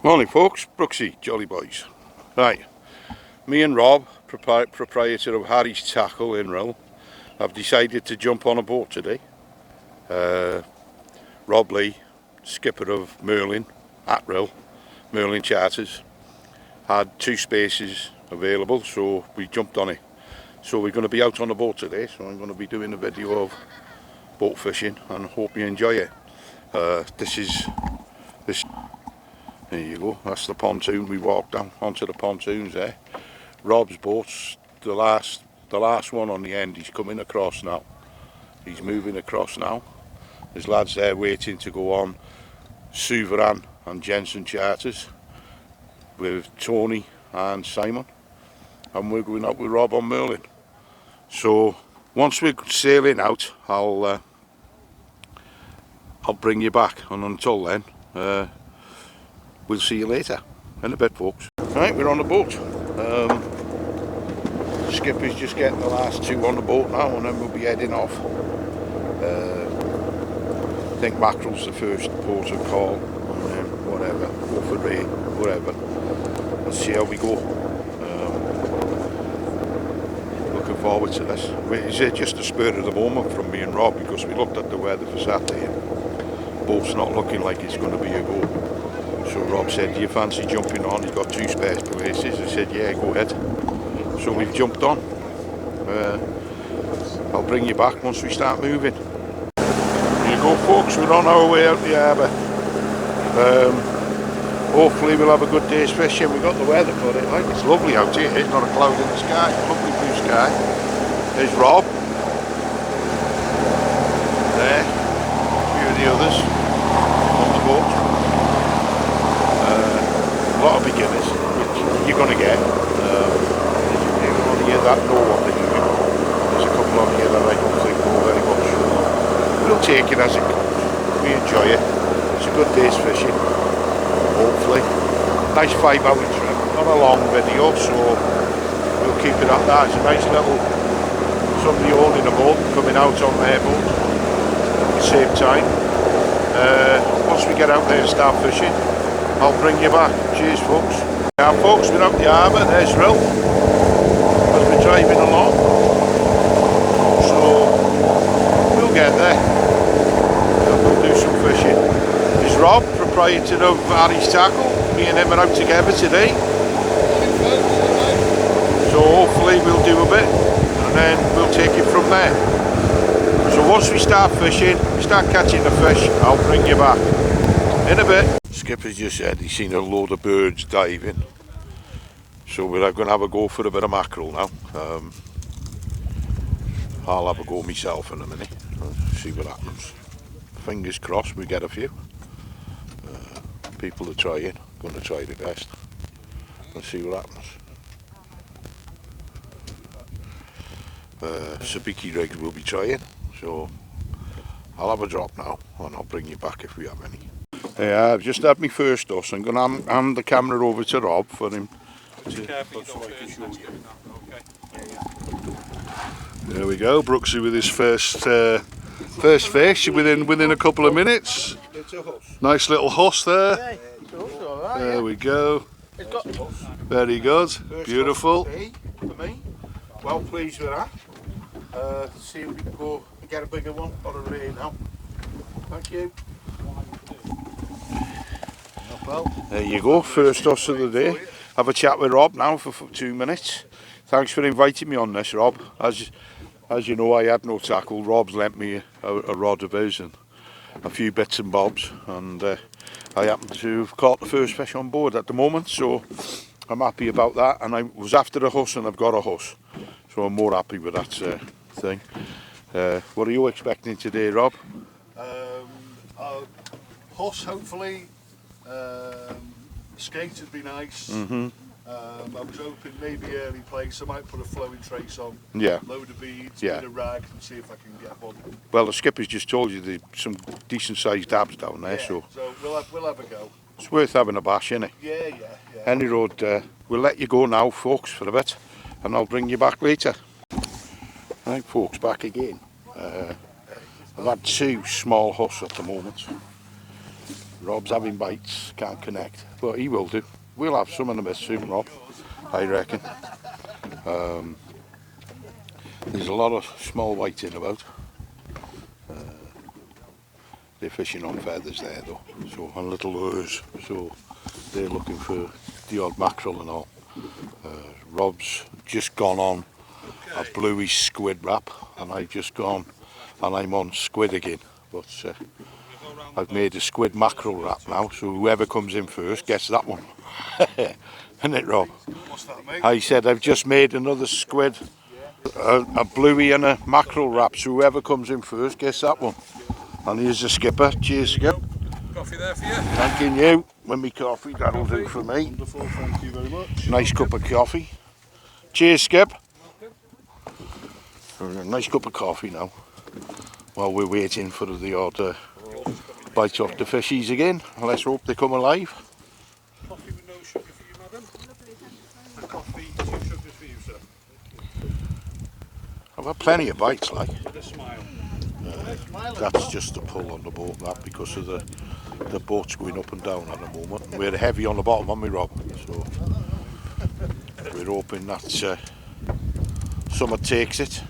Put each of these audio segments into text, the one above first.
Morning folks, Brooksy, Jolly Boys. Right, me and Rob, proprietor of Harry's Tackle in Rill, have decided to jump on a boat today. Rob Lee, skipper of Merlin at Rill, Merlin Charters, had 2 spaces available, so we jumped on it. So we're going to be out on the boat today, so I'm going to be doing a video of boat fishing and hope you enjoy it. This. There you go, that's the pontoon. We walked down onto the pontoons there. Rob's boat's the last one on the end. He's coming across now. He's moving across now. There's lads there waiting to go on Suveran and Jensen Charters with Tony and Simon. And we're going out with Rob on Merlin. So once we're sailing out, I'll bring you back. And until then, we'll see you later in a bit, folks. Right, we're on the boat. Skipper's just getting the last 2 on the boat now, and then we'll be heading off. I think mackerel's the first port of call, and then whatever, go for ray, whatever. Let's see how we go. Looking forward to this. It's just the spur of the moment from me and Rob, because we looked at the weather for Saturday and the boat's not looking like it's going to be a go. So Rob said, do you fancy jumping on? He's got 2 spare places. I said, yeah, go ahead. So we've jumped on. I'll bring you back once we start moving. There you go, folks, we're on our way out the harbour. Hopefully we'll have a good day's fishing. We've got the weather for it, like, it's lovely out here. There's not a cloud in the sky, lovely blue sky. There's Rob. There, a few of the others on the boat. A lot of beginners, which you're going to get. You're going to hear that know what they're doing. There's a couple on here that I don't think know very much. We'll take it as it comes. We enjoy it. It's a good day's fishing, hopefully. Nice 5-hour trip, not a long video, so we'll keep it at that. It's a nice little, somebody holding a boat, coming out on their boat at the same time. Once we get out there and start fishing, I'll bring you back. Cheers, folks. Now, folks, we're out the harbour. There's Rill as we're driving along. So we'll get there. We'll do some fishing. There's Rob, proprietor of Harry's Tackle. Me and him are out together today. So hopefully we'll do a bit, and then we'll take it from there. So once we start fishing, start catching the fish, I'll bring you back in a bit. Skipper's just said he's seen a load of birds diving, so we're going to have a go for a bit of mackerel now. I'll have a go myself in a minute, see what happens. Fingers crossed we get a few. People are trying, going to try the best. Let's see what happens. Sabiki rigs will be trying, so I'll have a drop now and I'll bring you back if we have any. Yeah, I've just had my first dose. I'm going to hand the camera over to Rob for him to, so I can show you. There we go, Brooksy with his first fish within a couple of minutes. Nice little huss there. There we go. Very good, beautiful. For me, well pleased with that. See if we can go and get a bigger one on a ray now. Thank you. Well, there you go, first toss of the day. Have a chat with Rob now for 2 minutes. Thanks for inviting me on this, Rob. As you know, I had no tackle. Rob's lent me a rod of his and a few bits and bobs, and I happen to have caught the first fish on board at the moment, so I'm happy about that. And I was after a huss and I've got a huss, so I'm more happy with that thing. What are you expecting today, Rob? A huss, hopefully. Skate would be nice. I was hoping maybe early place. I might put a flowing trace on. Yeah. Load of beads, yeah. Bit of rag, and see if I can get one. Well, the skipper's just told you there's some decent sized dabs down there, yeah, so we'll have a go. It's worth having a bash, isn't it? Yeah. Any road, we'll let you go now, folks, for a bit, and I'll bring you back later. Right, folks, back again. I've had 2 small huss at the moment. Rob's having bites, can't connect, but he will do. We'll have some in a bit soon, Rob, I reckon. There's a lot of small whiting about. They're fishing on feathers there though, so on little lures, so they're looking for the odd mackerel and all. Rob's just gone on a bluey squid wrap, and I've just gone and I'm on squid again, but I've made a squid mackerel wrap now, so whoever comes in first gets that one. Isn't it, Rob? What's that, mate? I said I've just made another squid, a bluey and a mackerel wrap, so whoever comes in first gets that one. And here's the skipper. Cheers, Skip. Coffee there for you. Thanking you. With me coffee, that'll do for me. Wonderful, thank you very much. Nice cup of coffee. Cheers, Skip. A nice cup of coffee now, while we're waiting for the odd bite off the fishies again. Let's hope they come alive. Coffee with no sugar for you, madam. Coffee, 2 sugars for you, sir. I've had plenty of bites, like. With a smile. That's just the pull on the boat, that, because of the boat's going up and down at the moment. And we're heavy on the bottom, aren't we, Rob? So we're hoping that someone takes it,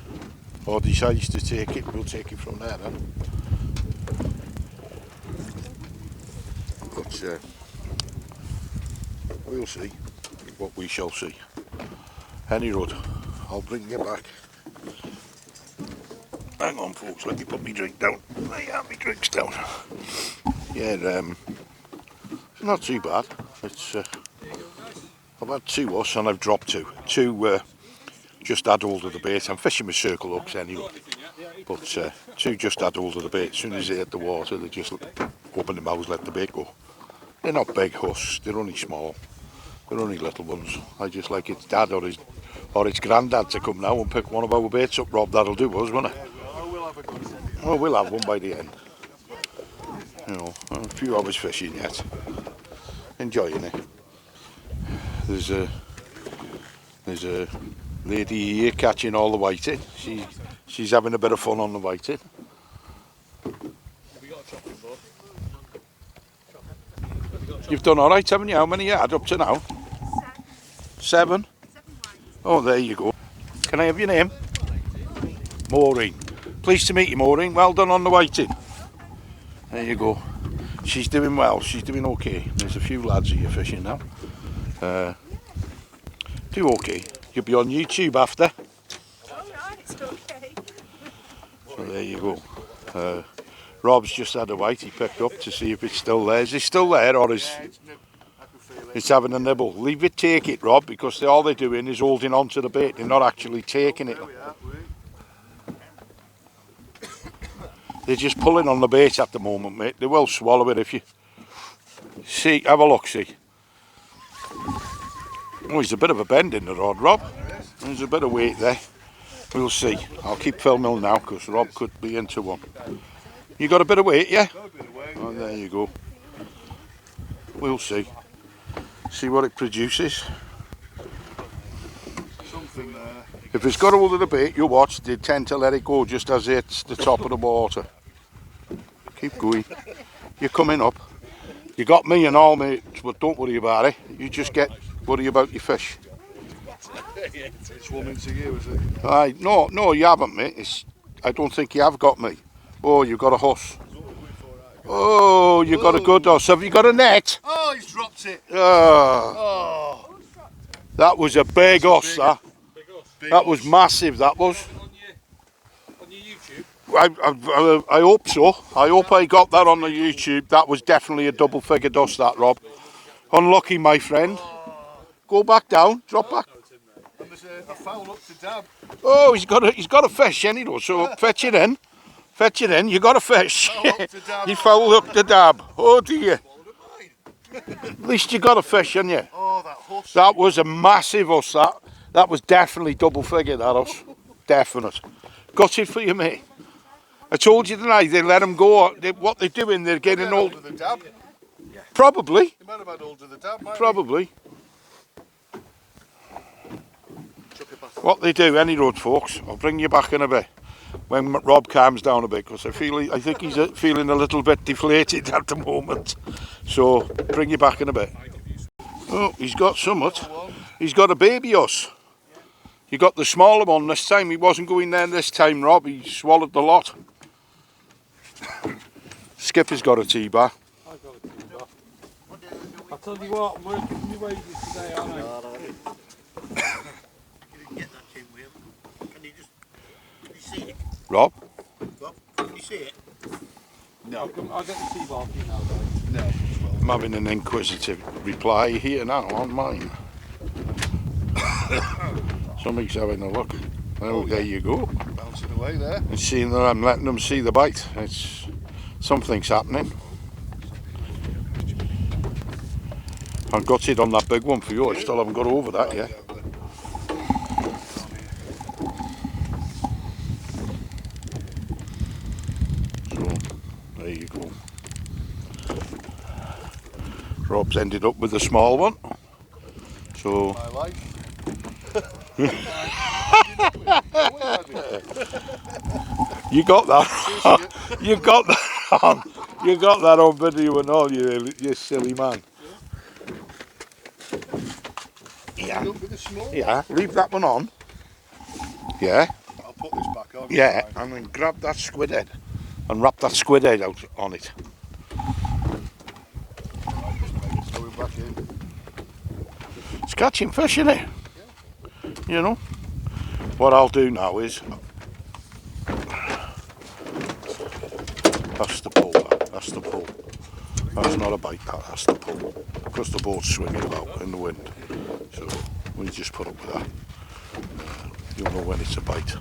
or decides to take it. We'll take it from there then. But we'll see what we shall see. Any road, I'll bring you back. Hang on, folks, let me put my drink down. I have my drinks down. Yeah, it's not too bad. It's I've had 2 us and I've dropped 2. 2 just had hold of the bait. I'm fishing with circle hooks anyway, but 2 just had hold of the bait. As soon as they hit the water, they just open their mouths, let the bait go. They're not big husks, they're only small. They're only little ones. I just like its dad or its granddad to come now and pick one of our baits up, Rob. That'll do us, won't it? Oh, we'll have one by the end. You know, a few hours fishing yet. Enjoying it. There's a lady here catching all the whiting. She's having a bit of fun on the whiting. You've done all right, haven't you? How many you had up to now? 7. Oh, there you go. Can I have your name? Maureen. Pleased to meet you, Maureen. Well done on the whiting. There you go. She's doing well. She's doing okay. There's a few lads here fishing now. Do okay. You'll be on YouTube after. Alright, okay. So there you go. Rob's just had a white he picked up to see if it's still there. Is it still there, or is it's having a nibble? Leave it, take it, Rob, because all they're doing is holding on to the bait. They're not actually taking it. They're just pulling on the bait at the moment, mate. They will swallow it if you... See, have a look, see. Oh, there's a bit of a bend in the rod, Rob. There's a bit of weight there. We'll see. I'll keep filming now, because Rob could be into one. You got a bit of weight, yeah? Oh, there you go. We'll see. See what it produces. Something there. If it's got hold of the bait, you watch, they tend to let it go just as it's the top of the water. Keep going. You're coming up. You got me and all, mate, but don't worry about it. You just worry about your fish. It's swimming to you, is it? No, you haven't, mate. I don't think you have got me. Oh, you've got a huss. Oh, you've got a good huss. Have you got a net? Oh, he's dropped it. Oh. That was a big huss, that. That was massive, that was. On your YouTube? I hope so. I hope I got that on the YouTube. That was definitely a double figure dust, that, Rob. Unlucky, my friend. Go back down, drop back. And there's a foul up to dab. Oh, he's got a fish, ain't he, though? So fetch it in. Fetch it in. You got a fish. He fouled up the dab. Oh dear. At least you got a fish, ain't you? Oh, that huss. That was a massive huss, that. That was definitely double figure, that huss. Definite. Got it for you, mate. I told you tonight, they let them go. What they're doing, they're getting old. Older the dab. Probably. He might have had older the dab, might Probably. What they do, any road, folks, I'll bring you back in a bit. when Rob calms down a bit, because I think he's feeling a little bit deflated at the moment. So bring you back in a bit. Oh, he's got somewhat. He's got a baby us. He got the smaller one this time. He wasn't going there this time, Rob. He swallowed the lot. Skipper's got a tea bar. I've got a tea bar. I'll tell you what, I'm working for my wages today, aren't I? Get that tin wheel. Can you see it? Rob? Rob, can you see it? No. I'll get the tea bar for you now, guys. No. I'm having an inquisitive reply here now on mine. Somebody's having a look. Oh, there you go. Bouncing away there. And seeing that I'm letting them see the bite. Something's happening. I've got it on that big one for you. I still haven't got over that yet. So, there you go. Rob's ended up with a small one. So, My life. you got that. You got that on. You got that on video and all, you silly man. Yeah. Yeah, leave that one on. Yeah. I'll put this back on. Yeah, and then grab that squid head and wrap that squid head out on it. Going back in. It's catching fish, isn't it? You know. What I'll do now is that's the pull. That's the pull. That's not a bite. That's the pull. Because the boat's swinging about in the wind. So we just put up with that. You'll know when it's a bite.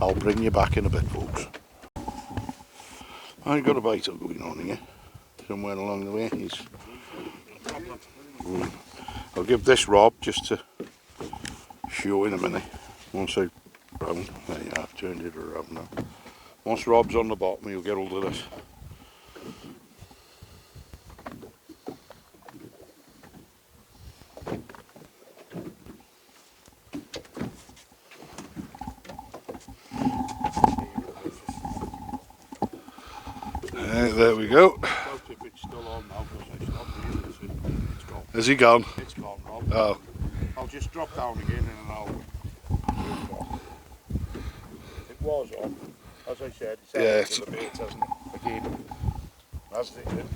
I'll bring you back in a bit, folks. I got a bite going on here. Somewhere along the way. I'll give this Rob just to show in a minute. Once I round, there you are, I've turned it around now. Once Rob's on the bottom, you'll get hold of this. There we go. If it's still on now, because I stopped using it. It's gone. Has he gone? It's gone, Rob. Oh. I'll just drop down again and I'll. It was on, as I said. It's Yes. the bait, hasn't it? Again, as they did.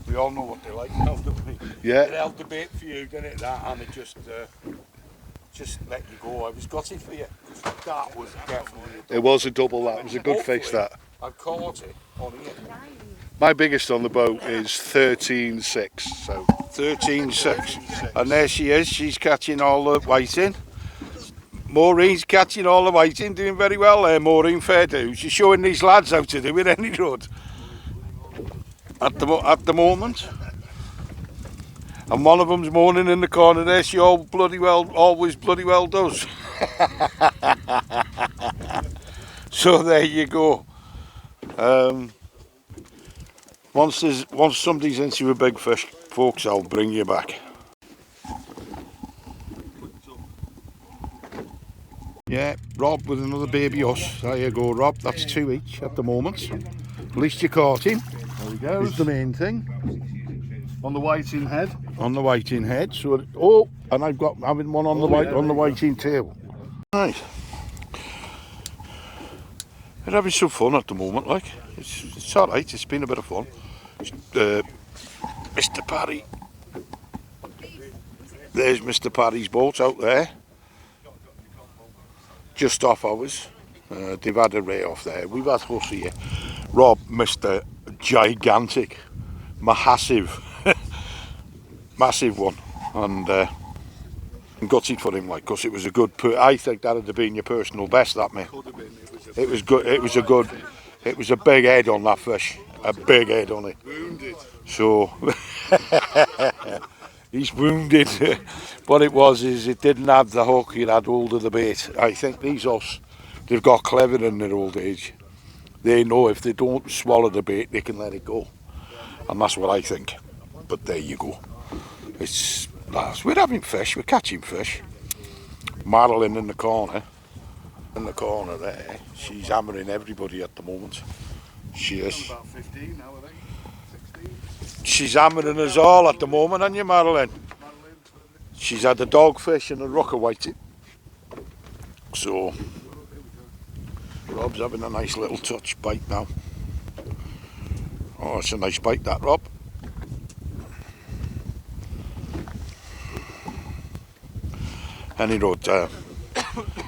We all know what they like now, don't we? Yeah. It held the bait for you, didn't it? That, and it just let you go. I was gutted for you. That was definitely a double. It was a double, that was a good fish, that. I caught it on here. My biggest on the boat is 13.6, so 13.6. And there she is, she's catching all the whiting. Maureen's catching all the whiting, doing very well there, Maureen, fair do. She's showing these lads how to do it any road. At the moment. And one of them's moaning in the corner there, she always bloody well does. So there you go. Once somebody's into a big fish, folks, I'll bring you back. Yeah, Rob with another baby us. There you go, Rob. That's 2 each at the moment. At least you caught him. There we go. Is the main thing. On the whiting head. On the whiting head. So, and I'm having one on the whiting tail. Right. We're having some fun at the moment, like. It's alright, it's been a bit of fun. Mr. Parry. There's Mr. Parry's boat out there. Just off ours. They've had a ray off there. We've had us here. Rob missed a gigantic, massive one. And gutted for him, like, because it was a good. I think that'd have been your personal best, that mate. It was good. It was a good. It was a big head on that fish. A big head on it. Wounded. So he's wounded. What it was is it didn't have the hook. It had hold of the bait. I think these us, they've got clever in their old age. They know if they don't swallow the bait, they can let it go, and that's what I think. But there you go. We're having fish. We're catching fish. Maureen in the corner. In the corner there, she's hammering everybody at the moment. She is. About 15 now, I think. 16. She's hammering us all at the moment, aren't you, Marilyn? Madeline. She's had a dogfish and a rocker whiting. So, Rob's having a nice little touch bite now. Oh, it's a nice bite that, Rob. Any road,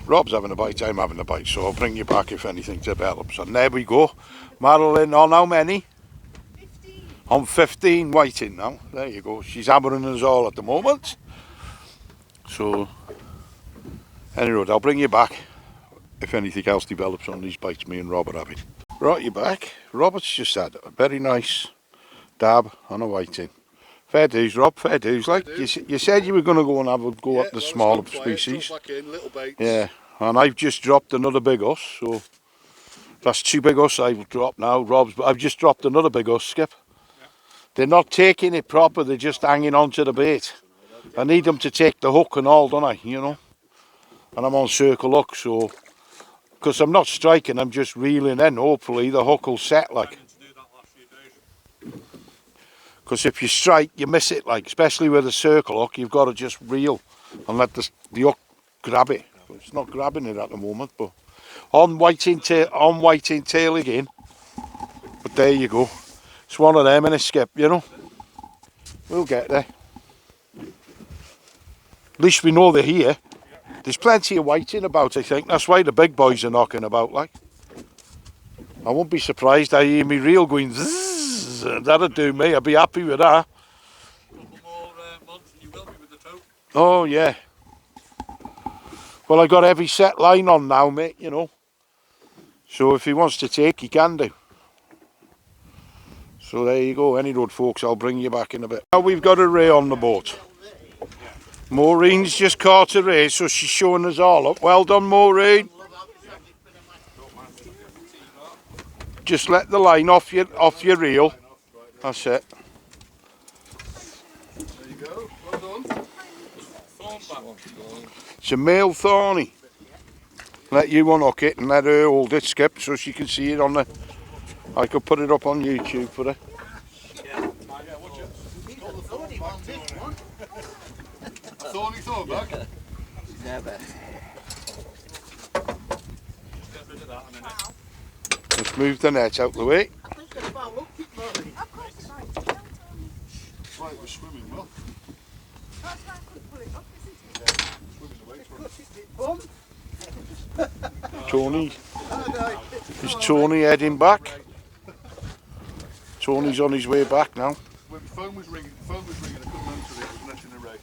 Rob's having a bite, I'm having a bite, so I'll bring you back if anything develops. And there we go. Marilyn on how many? 15. On 15 whiting now. There you go. She's hammering us all at the moment. So, any road, I'll bring you back if anything else develops on these bites me and Rob are having. Right, you're back. Robert's just had a very nice dab on a whiting. Fair dues, Rob, fair dues. Like you said you were going to go and have a go at the smaller species. Back in, little baits. Yeah, and I've just dropped another big us, so that's 2 big us I've dropped now. Rob's, but I've just dropped another big us, Skip. Yeah. They're not taking it proper, they're just hanging on to the bait. I need them to take the hook and all, don't I, you know? And I'm on circle hook, so, because I'm not striking, I'm just reeling in. Hopefully the hook will set, like. Because if you strike, you miss it, like, especially with a circle hook, you've got to just reel and let the hook grab it. But it's not grabbing it at the moment, but on whiting tail again. But there you go. It's one of them in a Skip, you know. We'll get there. At least we know they're here. There's plenty of whiting about, I think. That's why the big boys are knocking about, like. I won't be surprised I hear me reel going zzz. That'd do me. I'd be happy with that. Couple more months and you will be with the tow. Oh, yeah. Well, I got every set line on now, mate, you know. So if he wants to take, he can do. So there you go. Any road, folks, I'll bring you back in a bit. Now we've got a ray on the boat. Maureen's just caught a ray, so she's showing us all up. Well done, Maureen. Just let the line off your reel. That's it. There you go. Well done. It's a male thorny. Let you unhook it and let her hold it, Skip, so she can see it on the... I could put it up on YouTube for her. A thorny thornback? Never. Just move the net out the way. Right, we're swimming well. Tony. Is Tony heading back? Tony's on his way back now. When the phone was ringing, I couldn't answer it, it was netting a ray.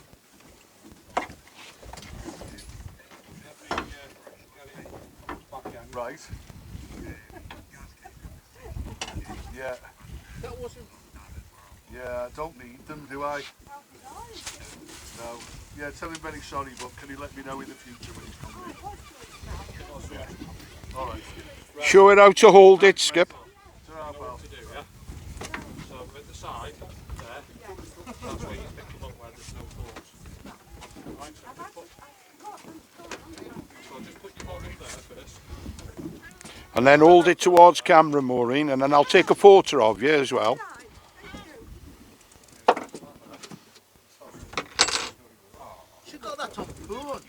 Right. Yeah. That wasn't. Yeah, I don't need them, do I? No. Yeah, tell him very sorry, but can he let me know in the future when he's coming in? Yeah. Alright. Show her how to hold it, Skip. Ta-ra, pal. So at the side, there, that's where you pick them up where there's no thorns. Right, so just put your board in there first. And then hold it towards camera, Maureen, and then I'll take a photo of you as well. She got that on phone.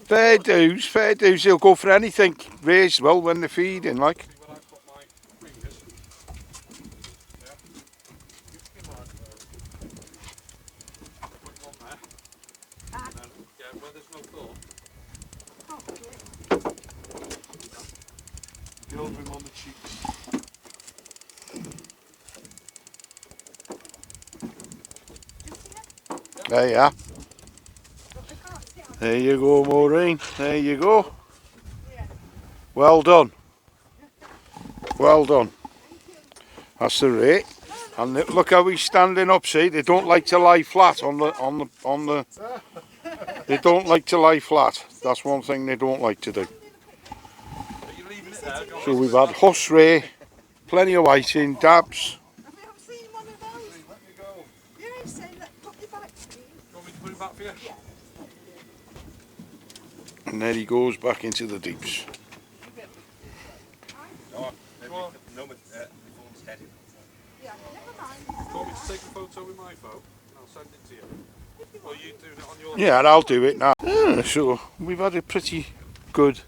Fair dues, fair dues. He'll go for anything raised well when they're feeding, like. When I put my fingers, yeah, put them on there, and then, yeah, where there's no thorn. Get over him on the cheeks. There you are. There you go, Maureen. There you go. Well done. Well done. That's the rate. And look how he's standing up. See, they don't like to lie flat on the. They don't like to lie flat. That's one thing they don't like to do. So we've had huss ray, plenty of whiting, dabs. Have you ever seen one of those? Let me go. Yeah, say, put your back to me. You want me to put it back for you? Yeah. And there he goes back into the deeps. Yeah, I'll do it now. So we've had a pretty good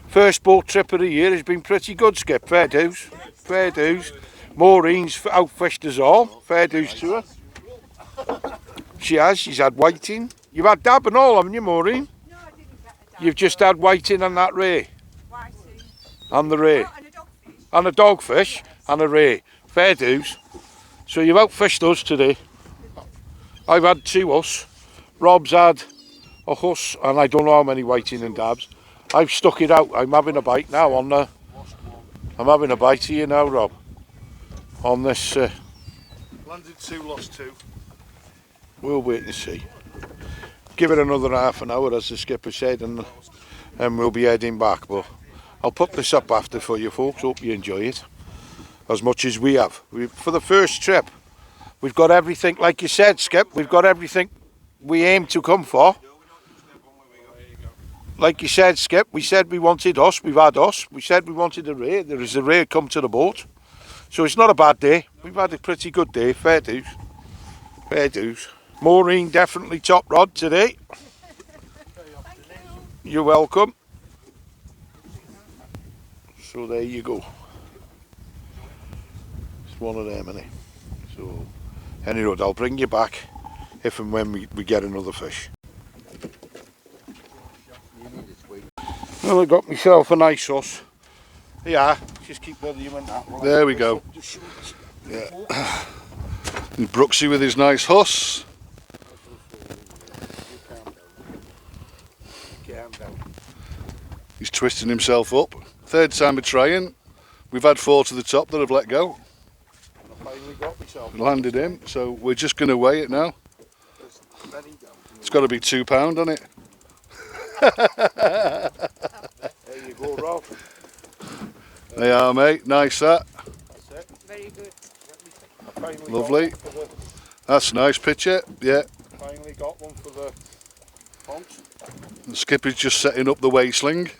first boat trip of the year. Has been pretty good, Skip. Fair dues. Fair dues. Maureen's outfished us all. Fair dues to her. She has. She's had whiting. You've had dab and all, haven't you, Maureen? No, I didn't get a dab. You've just had whiting and that ray. Whiting. And the ray. Oh, and a dogfish. And a dogfish and a ray. Fair dues. So you've outfished us today. I've had 2 huss. Rob's had a huss and I don't know how many whiting and dabs. I've stuck it out. I'm having a bite now on the... I'm having a bite here now, Rob. On this... Landed 2, lost 2. We'll wait and see. Give it another half an hour, as the skipper said, and we'll be heading back. But I'll put this up after for you folks. Hope you enjoy it as much as we have. For the first trip, we've got everything, like you said, Skip. We've got everything we aim to come for. Like you said, Skip, we said we wanted us. We've had us. We said we wanted a ray. There is a ray come to the boat. So it's not a bad day. We've had a pretty good day. Fair dues. Fair dues. Maureen definitely top rod today. You're welcome. So there you go. It's one of them, innit? So anyway, I'll bring you back if and when we get another fish. Well, I got myself a nice sauce. Yeah, just keep volume that one. There we go. Yeah. And Brooksy with his nice huss. He's twisting himself up. 3rd time of trying. We've had 4 to the top that have let go. I finally got myself. Landed him, so we're just going to weigh it now. It's got to be £2, hasn't it? There you go, Rob. They are, mate. Nice that. That's it. Very good. I finally Lovely. got one for That's a nice picture. Yeah. finally got one for the ponce The skipper's just setting up the weigh sling. to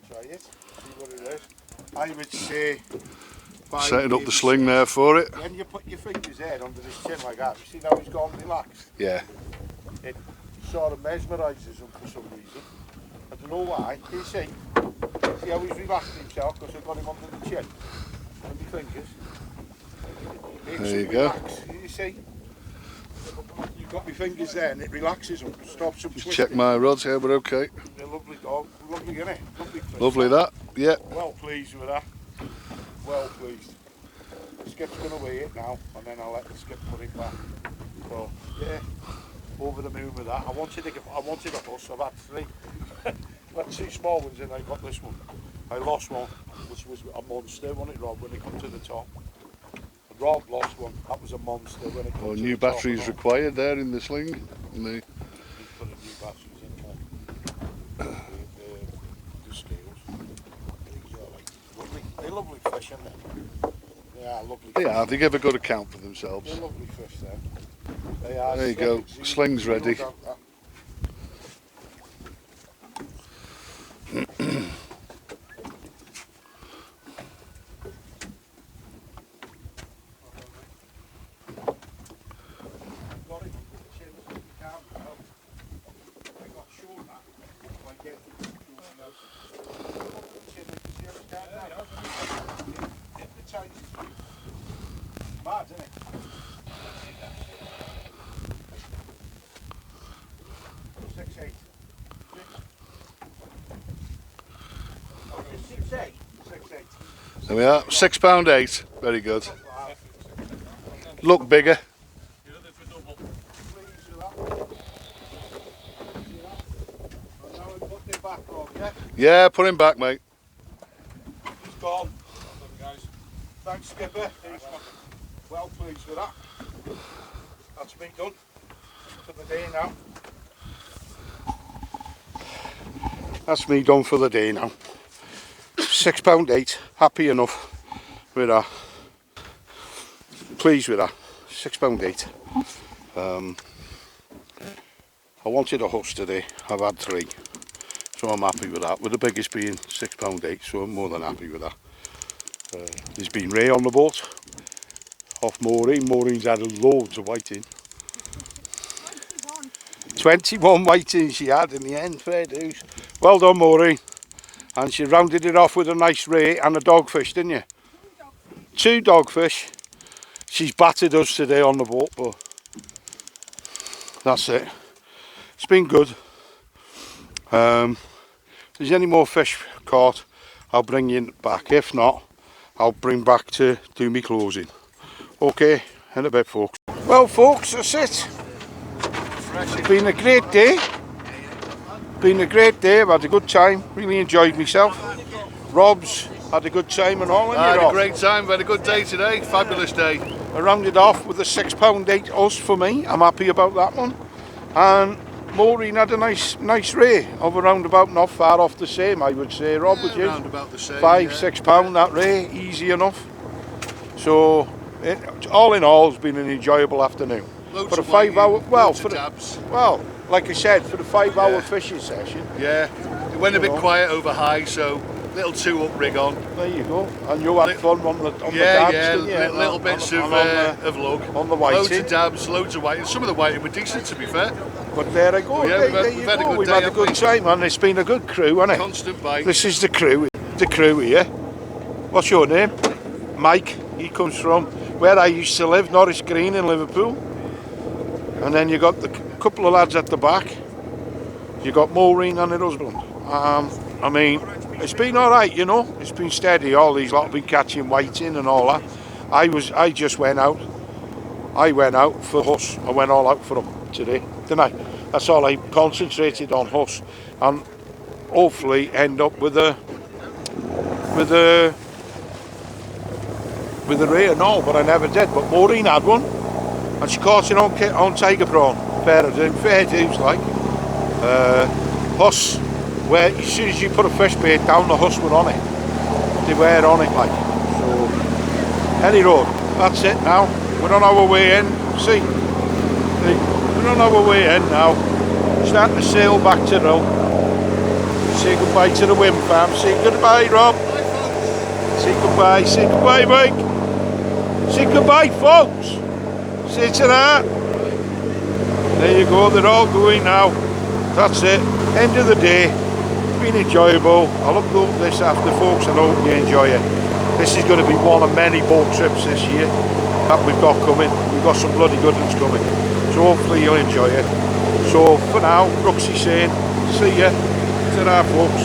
try it. See what it is. I would say 5 Setting up the maybe sling 6. there for it. When you put your fingers there under his chin like that, you see how he's gone relaxed? Yeah. It sort of mesmerises him for some reason. I don't know why. You see how he's relaxed himself because I've got him under the chin. And my fingers. It makes There you him go. relax. You see? You've got my fingers there and it relaxes him, stops him Just twisting. check my rods here, we're okay. They're lovely dog. Lovely, innit? Lovely fish. Lovely that. Yeah. Well pleased with that. Well pleased. Skip's going to weigh it now and then I'll let the skip put it back. So, yeah. Over the moon with that. I wanted a bus. I've had 3. I had 2 small ones and I got this one. I lost one, which was a monster, wasn't it, Rob, when it come to the top. Rob lost one. That was a monster when it come Oh, to new the top. batteries required there in the sling. In the... He put a new batteries in there. The scales. They're lovely fish, aren't they? They are lovely fish. Yeah, they give a good account for themselves. They're lovely fish there. They are. There you go. Sling's ready. Mad, isn't it? There we are. £6.8. Very good. Look bigger. Yeah, put him back, mate. He's gone. Thanks, Skipper. Well pleased with that. That's me done for the day now. That's me done for the day now. £6.8. Happy enough with that. Pleased with that. £6.8. I wanted a huss today. I've had 3. So I'm happy with that. With the biggest being £6.8, so I'm more than happy with that. There's been ray on the boat. Off Maureen. Maureen's had loads of whiting. 21 whitings she had in the end, fair dues. Well done, Maureen. And she rounded it off with a nice ray and a dogfish, didn't you? 2 dogfish. She's battered us today on the boat, but that's it. It's been good. If there's any more fish caught, I'll bring you back. If not, I'll bring back to do me closing. Okay, in a bit, folks. Well, folks, that's it. It's been a great day. Been a great day. I've had a good time. Really enjoyed myself. Rob's had a good time and all. I had a great time. We had a good day today. Fabulous day. I rounded off with a £6.8 us for me. I'm happy about that one. And Maureen had a nice ray of around about, not far off the same, I would say. Rob, would you? Around about the same. £5–6 that ray, easy enough. So all in all, it's been an enjoyable afternoon. Loads For a of whiting, 5 hour, well, loads for of the, dabs. well, like I said, for the 5 hour Yeah. fishing session. Yeah, it went a bit quiet over high, so little 2-up rig on. There you go. And you had fun on the dabs, Yeah, didn't you? little bits And of lug. on the whiting. Loads of dabs, loads of whiting. Some of the whiting were decent, to be fair. But there I go. Yeah, There you go. We've had a good time, and it's been a good crew, hasn't it? Constant bite. This is the crew here. What's your name? Mike. He comes from where I used to live, Norris Green in Liverpool. And then you got the couple of lads at the back. You got Maureen and her husband. I mean, it's been all right, you know. It's been steady. All these lot have been catching whiting and all that. I just went out. I went out for Huss. I went all out for them today, didn't I? That's all I concentrated on, Huss, and hopefully end up with a ray and all. But I never did. But Maureen had one, and she caught it on tiger prawn. Fair dues, like. Huss, where as soon as you put a fish bait down, the Huss were on it. They were on it, like. So, any road. That's it now. We're on our way in. See, we're on our way in now. Starting to sail back to Rill. Say goodbye to the Wim fam. Say goodbye, Rob. Say goodbye. Say goodbye, Mike. Say goodbye, folks. Say to that. There you go. They're all going now. That's it. End of the day. It's been enjoyable. I'll upload this after, folks, and I hope you enjoy it. This is going to be one of many boat trips this year that we've got coming. We've got some bloody good ones coming. So hopefully you'll enjoy it. So for now, Brooksy saying, see ya. Ta-ra, folks.